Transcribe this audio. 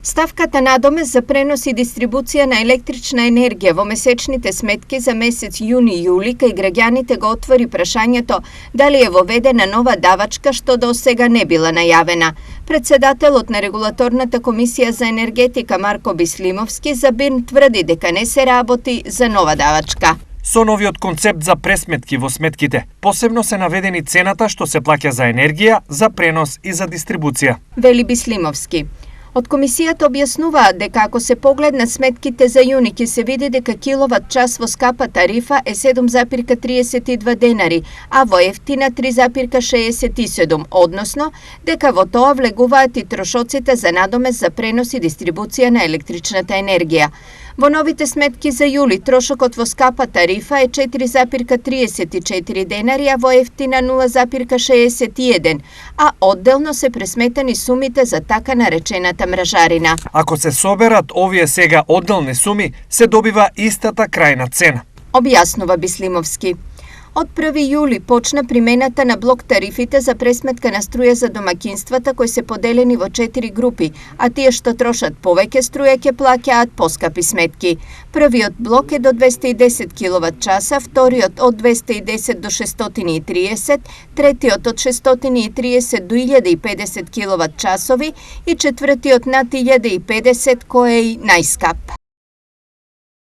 Ставката надомест за пренос и дистрибуција на електрична енергија во месечните сметки за месец јуни-јули кај граѓаните го отвори прашањето дали е воведена нова давачка што до сега не била најавена. Председателот на Регулаторната комисија за енергетика Марко Бислимовски за БИРН тврди дека не се работи за нова давачка. Со новиот концепт за пресметки во сметките, посебно се наведени цената што се плаќа за енергија, за пренос и за дистрибуција. Вели Бислимовски. Од комисијата објаснуваат дека ако се погледнат сметките за јуни ќе се види дека киловат час во скапа тарифа е 7,32 денари, а во ефтина 3,67, односно дека во тоа влегуваат и трошоците за надомест за пренос и дистрибуција на електричната енергија. Во новите сметки за јули трошокот во скапа тарифа е 4,34 денари, а во ефтина 0,61, а одделно се пресметани сумите за така наречената мражарина. Ако се соберат овие сега одделни суми, се добива истата крајна цена. Објаснува Бислимовски. Од 1 јули почна примената на блок тарифите за пресметка на струја за домакинствата кои се поделени во 4 групи, а тие што трошат повеќе струја ќе плаќаат поскапи сметки. Првиот блок е до 210 киловат-часа, вториот од 210 до 630, третиот од 630 до 1050 киловат-часови и четвртиот над 1050 кој е и најскап.